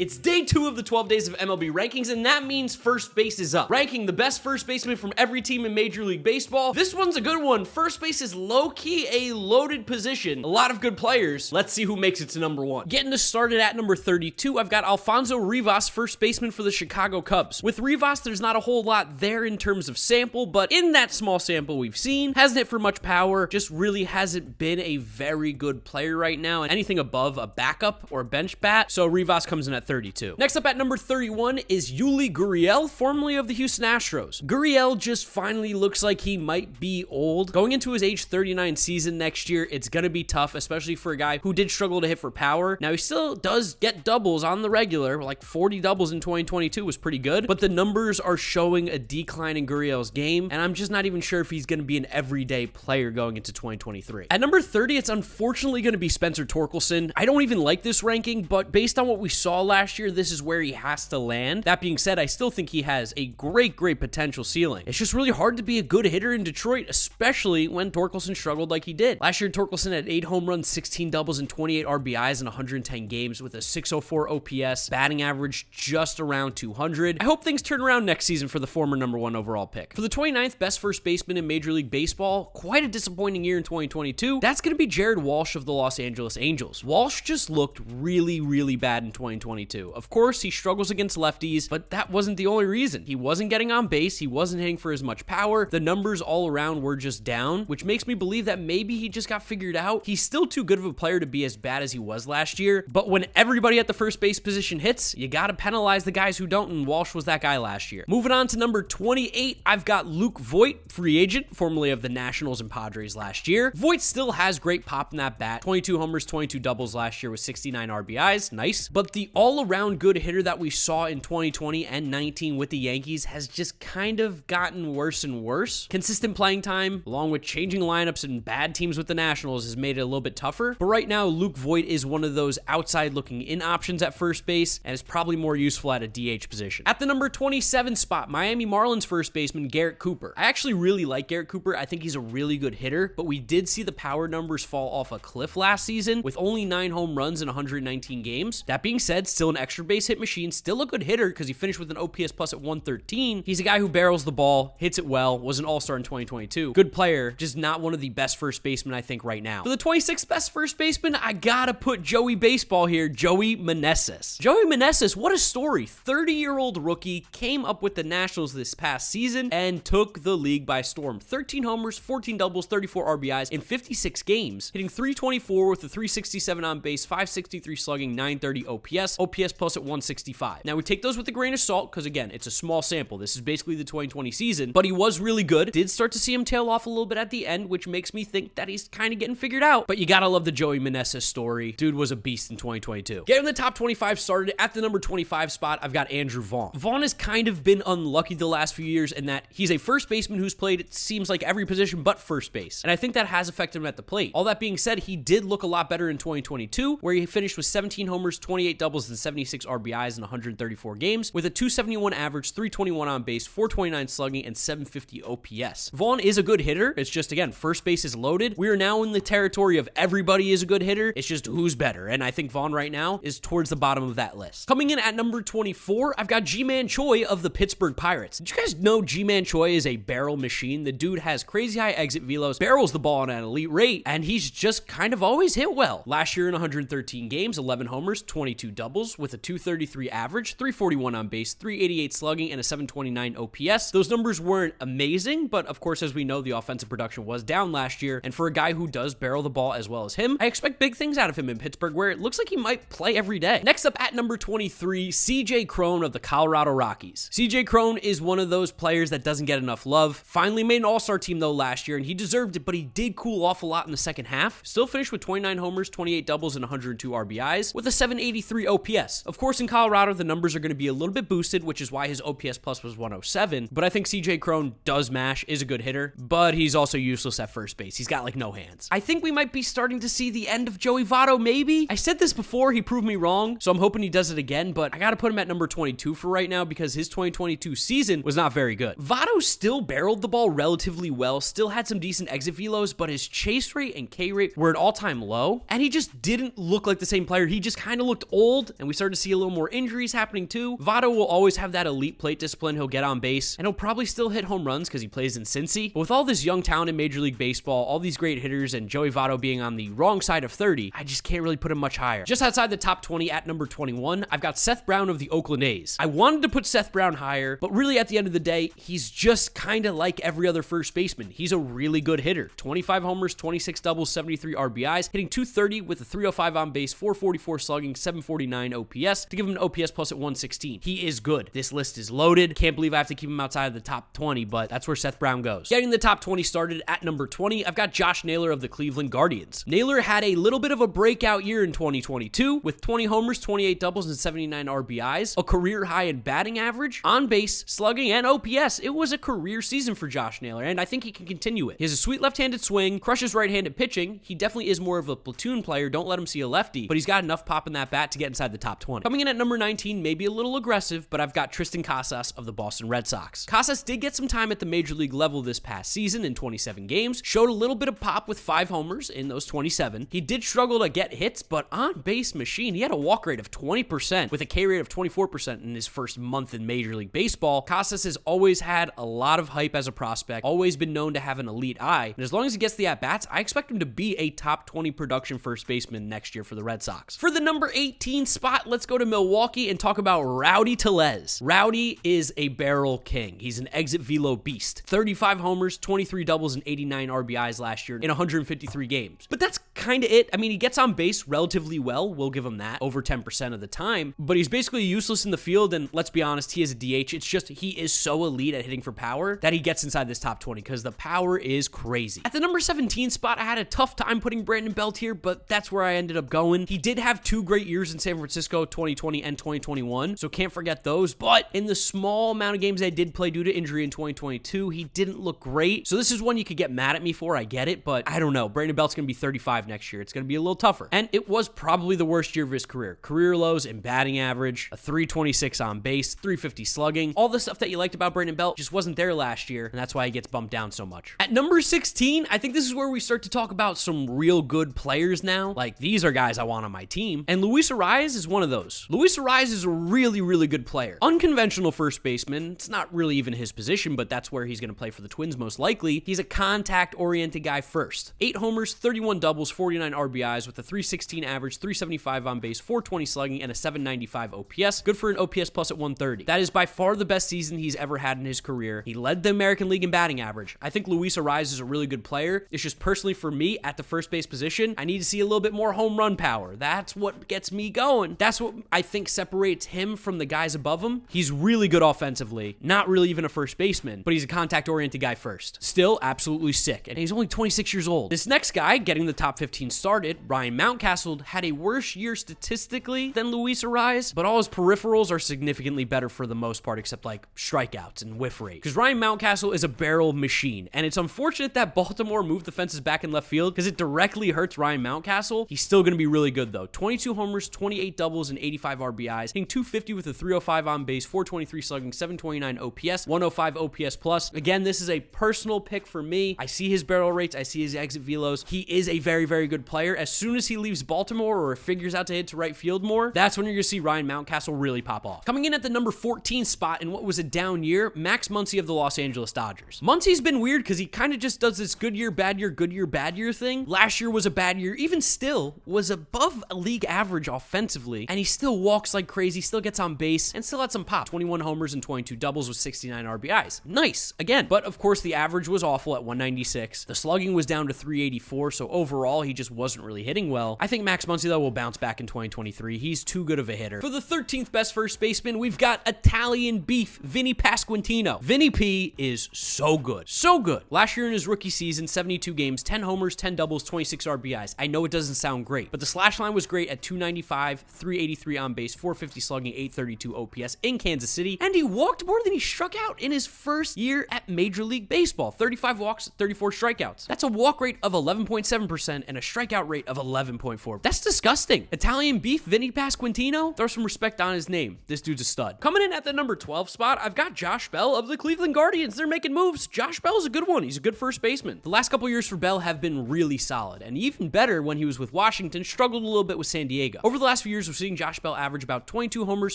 It's day 2 of the 12 days of MLB rankings, and that means first base is up. Ranking the best first baseman from every team in Major League Baseball. This one's a good one. First base is low-key a loaded position. A lot of good players. Let's see who makes it to number 1. Getting us started at number 32, I've got Alonso More, first baseman for the Chicago Cubs. With Rivas, there's not a whole lot there in terms of sample, but in that small sample we've seen, hasn't hit for much power, just really hasn't been a very good player right now, and anything above a backup or a bench bat, so Rivas comes in at 32. Next up at number 31 is Yuli Gurriel, formerly of the Houston Astros. Gurriel just finally looks like he might be old. Going into his age 39 season next year, it's going to be tough, especially for a guy who did struggle to hit for power. Now, he still does get doubles on the regular, like 40 doubles in 2022 was pretty good, but the numbers are showing a decline in Gurriel's game, and I'm just not even sure if he's going to be an everyday player going into 2023. At number 30, it's unfortunately going to be Spencer Torkelson. I don't even like this ranking, but based on what we saw last year, this is where he has to land. That being said, I still think he has a great potential ceiling. It's just really hard to be a good hitter in Detroit, especially when Torkelson struggled like he did. Last year, Torkelson had 8 home runs, 16 doubles, and 28 RBIs in 110 games with a 604 OPS, batting average just around 200. I hope things turn around next season for the former number 1 overall pick. For the 29th best first baseman in Major League Baseball, quite a disappointing year in 2022, that's going to be Jared Walsh of the Los Angeles Angels. Walsh just looked really bad in 2022. Of course, he struggles against lefties, but that wasn't the only reason. He wasn't getting on base, he wasn't hitting for as much power, the numbers all around were just down, which makes me believe that maybe he just got figured out. He's still too good of a player to be as bad as he was last year, but when everybody at the first base position hits, you gotta penalize the guys who don't, and Walsh was that guy last year. Moving on to number 28, I've got Luke Voit, free agent, formerly of the Nationals and Padres last year. Voit still has great pop in that bat, 22 homers, 22 doubles last year with 69 RBIs, nice, but the all-around good hitter that we saw in 2020 and 19 with the Yankees has just kind of gotten worse and worse. Consistent playing time, along with changing lineups and bad teams with the Nationals, has made it a little bit tougher, but right now, Luke Voit is one of those outside-looking-in options at first base, and is probably more useful at a DH position. At the number 27 spot, Miami Marlins first baseman Garrett Cooper. I actually really like Garrett Cooper. I think he's a really good hitter, but we did see the power numbers fall off a cliff last season with only 9 home runs in 119 games. That being said, still an extra base hit machine, still a good hitter because he finished with an OPS plus at 113. He's a guy who barrels the ball, hits it well, was an all-star in 2022. Good player, just not one of the best first basemen I think right now. For the 26th best first baseman, I gotta put Joey Baseball here, Joey Meneses. Joey Meneses, what a story. 30-year-old rookie, came up with the Nationals this past season and took the league by storm. 13 homers, 14 doubles, 34 RBIs in 56 games, hitting .324 with a .367 on base, .563 slugging, .930 OPS plus at 165. Now we take those with a grain of salt because again, it's a small sample. This is basically the 2020 season, but he was really good. Did start to see him tail off a little bit at the end, which makes me think that he's kind of getting figured out, but you gotta love the Joey Meneses story. Dude was a beast in 2022. Getting the top 25 started at the number 25 spot, I've got Andrew Vaughn. Vaughn has kind of been unlucky the last few years in that he's a first baseman who's played, it seems like, every position but first base, and I think that has affected him at the plate. All that being said, he did look a lot better in 2022, where he finished with 17 homers, 28 doubles, and 76 RBIs in 134 games, with a .271 average, .321 on base, .429 slugging, and .750 OPS. Vaughn is a good hitter. It's just, again, first base is loaded. We are now in the territory of everybody is a good hitter. It's just who's better, and I think Vaughn right now is towards the bottom of that list. Coming in at number 24, I've got Ji-Man Choi of the Pittsburgh Pirates. Did you guys know Ji-Man Choi is a barrel machine? The dude has crazy high exit velos, barrels the ball at an elite rate, and he's just kind of always hit well. Last year in 113 games, 11 homers, 22 doubles, with a .233 average, .341 on base, .388 slugging, and a .729 OPS. Those numbers weren't amazing, but of course, as we know, the offensive production was down last year, and for a guy who does barrel the ball as well as him, I expect big things out of him in Pittsburgh, where it looks like he might play every day. Next up at number 23, CJ Cron of the Colorado Rockies. CJ Cron is one of those players that doesn't get enough love. Finally made an all-star team though last year, and he deserved it, but he did cool off a lot in the second half. Still finished with 29 homers, 28 doubles, and 102 RBIs, with a .783 OPS. Of course, in Colorado, the numbers are going to be a little bit boosted, which is why his OPS plus was 107, but I think CJ Cron does mash, is a good hitter, but he's also useless at first base. He's got like no hands. I think we might be starting to see the end of Joey Votto, maybe? I said this before, he proved me wrong, so I'm hoping he does it again, but I gotta put him at number 22 for right now because his 2022 season was not very good. Votto still barreled the ball relatively well, still had some decent exit velos, but his chase rate and K rate were at all-time low, and he just didn't look like the same player. He just kind of looked old, and we started to see a little more injuries happening too. Votto will always have that elite plate discipline. He'll get on base, and he'll probably still hit home runs because he plays in Cincy. But with all this young talent in Major League Baseball, all these great hitters, and Joey Votto being on the wrong side of 30, I just can't really put him much higher. Just outside the top 20 at number 21, I've got Seth Brown of the Oakland A's. I wanted to put Seth Brown higher, but really at the end of the day, he's just kind of like every other first baseman. He's a really good hitter. 25 homers, 26 doubles, 73 RBIs, hitting .230 with a .305 on base, .444 slugging, .749 OPS to give him an OPS plus at 116. He is good. This list is loaded. Can't believe I have to keep him outside of the top 20, but that's where Seth Brown goes. Getting the top 20 started at number 20, I've got Josh Naylor of the Cleveland Guardians. Naylor had a little bit of a breakout year in 2022 with 20 homers, 28 doubles, and 79 RBIs, a career high in batting average, on base, slugging, and OPS. It was a career season for Josh Naylor, and I think he can continue it. He has a sweet left-handed swing, crushes right-handed pitching. He definitely is more of a platoon player. Don't let him see a lefty, but he's got enough pop in that bat to get inside the top 20. Coming in at number 19, maybe a little aggressive, but I've got Tristan Casas of the Boston Red Sox. Casas did get some time at the major league level this past season in 27 games, showed a little bit of pop with 5 homers in those 27. He did struggle to get hits, but on base machine, he had a walk rate of 20% with a K rate of 24% in his first month in Major League Baseball. Casas has always had a lot of hype as a prospect, always been known to have an elite eye, and as long as he gets the at-bats, I expect him to be a top 20 production first baseman next year for the Red Sox. For the number 18 spot, let's go to Milwaukee and talk about Rowdy Tellez. Rowdy is a barrel king. He's an exit velo beast. 35 homers, 23 doubles, and 89 RBIs last year in 153 games. But that's kind of it. I mean, he gets on base relatively well. We'll give him that, over 10% of the time. But he's basically useless in the field, and let's be honest, he is a DH. It's just he is so elite at hitting for power that he gets inside this top 20 because the power is crazy. At the number 17 spot, I had a tough time putting Brandon Belt here, but that's where I ended up going. He did have 2 great years in San Francisco, 2020 and 2021, so can't forget those. But in the small amount of games I did play due to injury in 2022, he didn't look great. So this is one you could get mad at me for. I get it, but I don't know. Brandon Belt's going to be 35 next year. It's going to be a little tougher. And it was probably the worst year of his career. Career lows in batting average, a 326 on base, 350 slugging. All the stuff that you liked about Brandon Belt just wasn't there last year, and that's why he gets bumped down so much. At number 16, I think this is where we start to talk about some real good players now. Like, these are guys I want on my team, and Luis Arraez is one of those. Luis Arraez is a really, really good player. Unconventional first baseman. It's not really even his position, but that's where he's going to play for the Twins most likely. He's a contact-oriented guy first. 8 homers, 31 doubles, 49 RBIs with a 316 average, 375 on base, 420 slugging, and a 795 OPS. Good for an OPS plus at 130. That is by far the best season he's ever had in his career. He led the American League in batting average. I think Luis Arraez is a really good player. It's just personally for me at the first base position, I need to see a little bit more home run power. That's what gets me going. That's what I think separates him from the guys above him. He's really good offensively, not really even a first baseman, but he's a contact-oriented guy first. Still absolutely sick, and he's only 26 years old. This next guy, getting the top 15 started, Ryan Mountcastle, had a worse year statistically than Luis Arraez, but all his peripherals are significantly better for the most part, except like strikeouts and whiff rate. Because Ryan Mountcastle is a barrel machine, and it's unfortunate that Baltimore moved the fences back in left field because it directly hurts Ryan Mountcastle. He's still going to be really good though. 22 homers, 28 doubles, and 85 RBIs, hitting .250 with a 305 on base, 423 slugging, 729 OPS, 105 OPS plus. Again, this is a personal pick for me. I see his barrel rates, I see his exit velos. He is a very, very good player. As soon as he leaves Baltimore or figures out to hit to right field more, that's when you're going to see Ryan Mountcastle really pop off. Coming in at the number 14 spot in what was a down year, Max Muncy of the Los Angeles Dodgers. Muncy's been weird because he kind of just does this good year, bad year, good year, bad year thing. Last year was a bad year, even still was above a league average offensively, and he still walks like crazy, still gets on base, and still had some pop. 21 homers and 22 doubles with 69 RBIs. Nice, again. But of course, the average was awful at 196. The slugging was down to 384, so overall, he just wasn't really hitting well. I think Max Muncy, though, will bounce back in 2023. He's too good of a hitter. For the 13th best first baseman, we've got Italian beef, Vinny Pasquantino. Vinny P is so good. So good. Last year in his rookie season, 72 games, 10 homers, 10 doubles, 26 RBIs. I know it doesn't sound great, but the slash line was great at 295, 383 on base, 450 slugging, 832 OPS in Kansas City, and he walked more than he struck out in his first year at Major League Baseball. 35 walks, 34 strikeouts. That's a walk rate of 11.7% and a strikeout rate of 11.4%. That's disgusting. Italian beef, Vinny Pasquantino? Throw some respect on his name. This dude's a stud. Coming in at the number 12 spot, I've got Josh Bell of the Cleveland Guardians. They're making moves. Josh Bell's a good one. He's a good first baseman. The last couple years for Bell have been really solid, and even better when he was with Washington, struggled a little bit with San Diego. Over the last few years we're seeing Josh Bell average about 22 homers,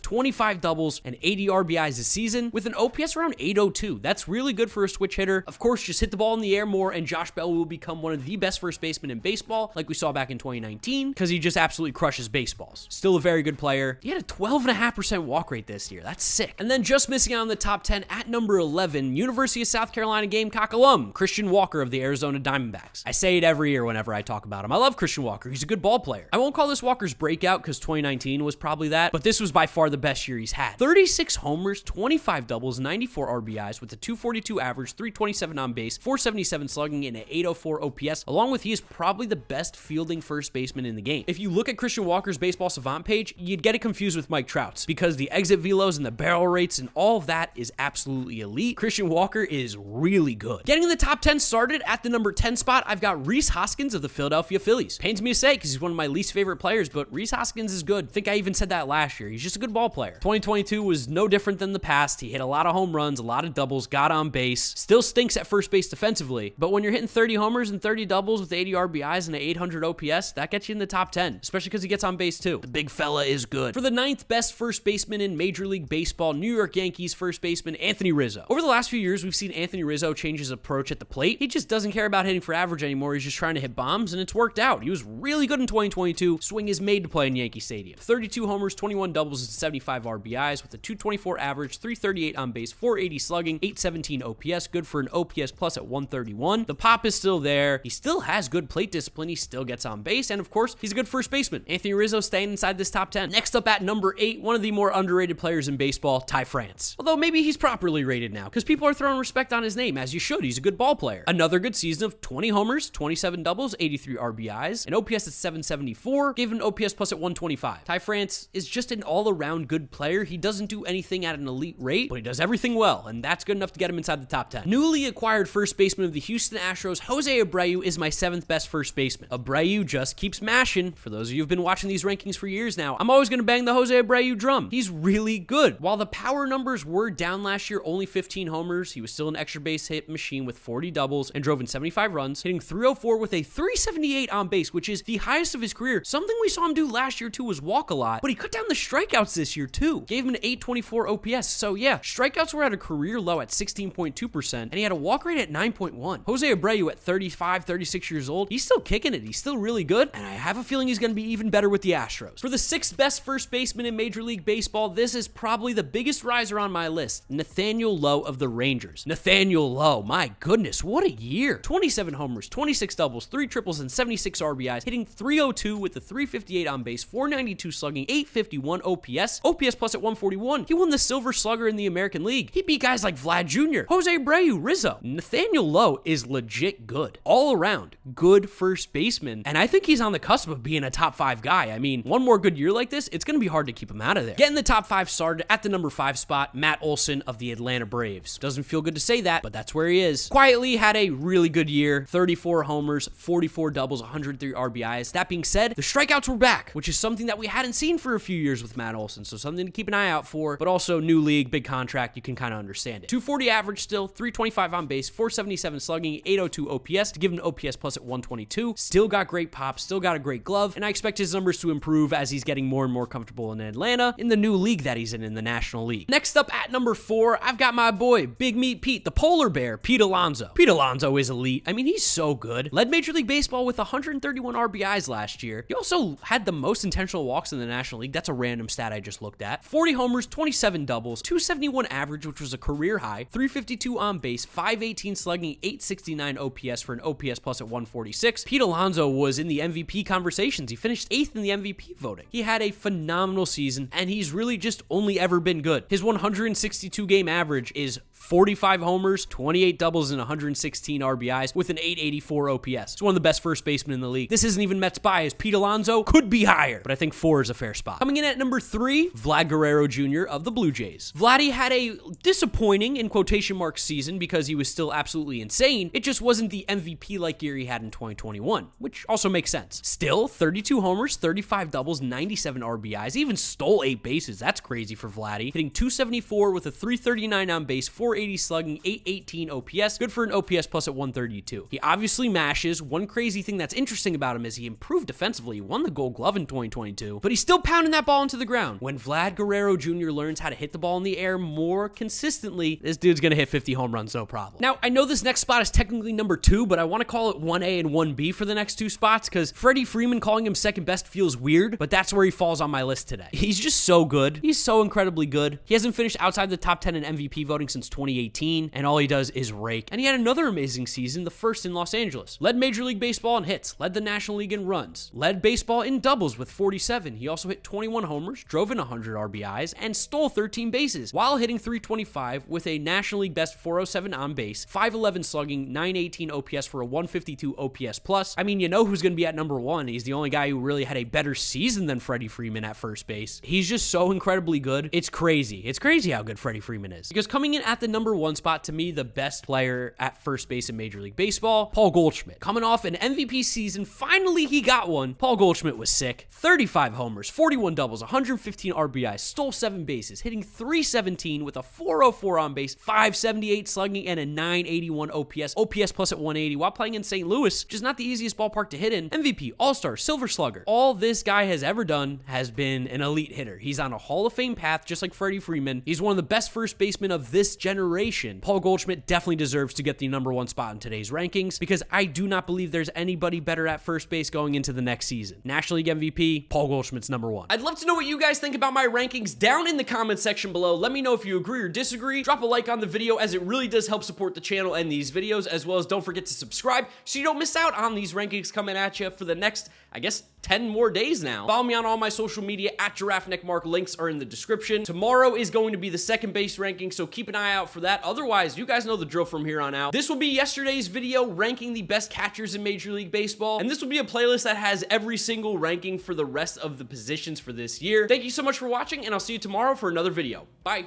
25 doubles, and 80 RBIs this season with an OPS around 802. That's really good for a switch hitter. Of course, just hit the ball in the air more and Josh Bell will become one of the best first basemen in baseball, like we saw back in 2019, because he just absolutely crushes baseballs. Still a very good player. He had a 12.5% walk rate this year. That's sick. And then just missing out on the top 10 at number 11, University of South Carolina Gamecock alum, Christian Walker of the Arizona Diamondbacks. I say it every year whenever I talk about him. I love Christian Walker. He's a good ball player. I won't call this Walker's breakout because 2019 was probably that, but this was by far the best year he's had. 36 homers, 25 doubles, 94 RBIs with a 242 average, 327 on base, 477 slugging, and an 804 OPS, along with he is probably the best fielding first baseman in the game. If you look at Christian Walker's Baseball Savant page, you'd get it confused with Mike Trout's because the exit velos and the barrel rates and all of that is absolutely elite. Christian Walker is really good. Getting the top 10 started at the number 10 spot, I've got Rhys Hoskins of the Philadelphia Phillies. Pains me to say because he's one of my least favorite players, but Rhys Hoskins is good. I think I even said that last year. He's just a good ball player. 2022 was no different than the past. He hit a lot of home runs, a lot of doubles, got on base, still stinks at first base defensively, but when you're hitting 30 homers and 30 doubles with 80 RBIs and an 800 OPS, that gets you in the top 10, especially because he gets on base too. The big fella is good. For the 9th best first baseman in Major League Baseball, New York Yankees first baseman Anthony Rizzo. Over the last few years, we've seen Anthony Rizzo change his approach at the plate. He just doesn't care about hitting for average anymore. He's just trying to hit bombs, and it's worked out. He was really good in 2022. Swing is made to play in Yankee Stadium. 32 homers, 21 doubles, and 75 RBIs with a 224 average, 338 on base, 480 slugging, 817 OPS. Good for an OPS plus at 131. The pop is still there. He still has good plate discipline. He still gets on base, and of course, he's a good first baseman. Anthony Rizzo staying inside this top 10. Next up at number 8, one of the more underrated players in baseball, Ty France. Although maybe he's properly rated now, because people are throwing respect on his name, as you should. He's a good ball player. Another good season of 20 homers, 27 doubles, 83 RBIs, an OPS at 774, gave an OPS plus at 125. Ty France is just an all-around good player. He doesn't do anything at an elite rate, but he does everything well, and that's good enough to get him inside the top 10. Newly acquired first baseman of the Houston Astros, Jose Abreu, is my 7th best first baseman. Abreu just keeps mashing. For those of you who've been watching these rankings for years now, I'm always going to bang the Jose Abreu drum. He's really good. While the power numbers were down last year, only 15 homers, he was still an extra base hit machine with 40 doubles and drove in 75 runs, hitting 304 with a 378 on base, which is the highest of his career. Something we saw him do last year too was walk a lot, but he cut down the strikeouts this year too. Gave him an 824 OPS. So yeah, strikeouts were at a career low at 16.2%, and he had a walk rate at 9.1. Jose Abreu at 35, 36 years old, he's still kicking it. He's still really good, and I have a feeling he's going to be even better with the Astros. For the 6th best first baseman in Major League Baseball, this is probably the biggest riser on my list, Nathaniel Lowe of the Rangers. Nathaniel Lowe, my goodness, what a year. 27 homers, 26 doubles, 3 triples, and 76 RBIs, hitting 302 with a 358 on base, 492 slugging, 851 OPS plus at 141. He won the Silver Slugger in the American League. He beat guys like Vlad Jr., Jose Abreu, Rizzo. Nathaniel Lowe is legit good. All around, good first baseman, and I think he's on the cusp of being a top 5 guy. I mean, one more good year like this, it's going to be hard to keep him out of there. Getting the top 5 started at the number 5 spot, Matt Olson of the Atlanta Braves. Doesn't feel good to say that, but that's where he is. Quietly had a really good year, 34 homers, 44 doubles, 103 RBIs. That being said, the strikeouts were back, which is something that we hadn't seen for a few years with Matt Olson, so something to keep an eye out for, but also new league, big contract, you can kind of understand it. 240 average still, 325 on base, 477 slugging, 802 OPS to give him an OPS plus at 122. Still got great pop, still got a great glove, and I expect his numbers to improve as he's getting more and more comfortable in Atlanta in the new league that he's in the National League. Next up at number 4, I've got my boy, Big Meat Pete, the polar bear, Pete Alonso. Pete Alonso is elite. I mean, he's so good. Led Major League Baseball with 131 RBIs last year. He also had the most intentional walks in the National League. That's a random stat I just looked at. 40 homers, 27 doubles, 271 average, which was a career high, 352 on base, 518 slugging, 869 OPS for an OPS plus at 146. Pete Alonso was in the MVP conversations. He finished 8th in the MVP voting. He had a phenomenal season, and he's really just only ever been good. His 162 game average is 45 homers, 28 doubles, and 116 RBIs with an 884 OPS. He's one of the best first basemen in the league. This isn't even Mets bias. Pete Alonso could be higher, but I think 4 is a fair spot. Coming in at number 3, Vlad Guerrero Jr. of the Blue Jays. Vladdy had a disappointing, in quotation marks, season because he was still absolutely insane. It just wasn't the MVP-like year he had in 2021, which also makes sense. Still, 32 homers, 35 doubles, 97 RBIs, he even stole 8 bases. That's crazy for Vladdy. Hitting 274 with a 339 on base, 4 480 slugging, 818 OPS, good for an OPS plus at 132. He obviously mashes. One crazy thing that's interesting about him is he improved defensively. He won the Gold Glove in 2022, but he's still pounding that ball into the ground. When Vlad Guerrero Jr. learns how to hit the ball in the air more consistently, this dude's gonna hit 50 home runs, no problem. Now, I know this next spot is technically number 2, but I want to call it 1A and 1B for the next 2 spots because Freddie Freeman calling him second best feels weird, but that's where he falls on my list today. He's just so good. He's so incredibly good. He hasn't finished outside the top 10 in MVP voting since 2018, and all he does is rake. And he had another amazing season, the first in Los Angeles. Led Major League Baseball in hits, led the National League in runs, led baseball in doubles with 47. He also hit 21 homers, drove in 100 RBIs, and stole 13 bases, while hitting 325 with a National League best 407 on base, 511 slugging, 918 OPS for a 152 OPS plus. I mean, you know who's going to be at number 1. He's the only guy who really had a better season than Freddie Freeman at first base. He's just so incredibly good. It's crazy. It's crazy how good Freddie Freeman is. Because coming in at the number 1 spot, to me, the best player at first base in Major League Baseball, Paul Goldschmidt. Coming off an MVP season, finally he got one. Paul Goldschmidt was sick. 35 homers, 41 doubles, 115 RBIs, stole 7 bases, hitting 317 with a 404 on base, 578 slugging, and a 981 OPS plus at 180 while playing in St. Louis, which is not the easiest ballpark to hit in. MVP, All-Star, Silver Slugger. All this guy has ever done has been an elite hitter. He's on a Hall of Fame path, just like Freddie Freeman. He's one of the best first basemen of this generation. Paul Goldschmidt definitely deserves to get the number 1 spot in today's rankings because I do not believe there's anybody better at first base going into the next season. National League MVP, Paul Goldschmidt's number 1. I'd love to know what you guys think about my rankings down in the comment section below. Let me know if you agree or disagree. Drop a like on the video as it really does help support the channel and these videos, as well as don't forget to subscribe so you don't miss out on these rankings coming at you for the next, I guess, 10 more days now. Follow me on all my social media at GiraffeNeckMarc. Links are in the description. Tomorrow is going to be the second base ranking, so keep an eye out for that. Otherwise, you guys know the drill from here on out. This will be yesterday's video ranking the best catchers in Major League Baseball, and this will be a playlist that has every single ranking for the rest of the positions for this year. Thank you so much for watching, and I'll see you tomorrow for another video. Bye.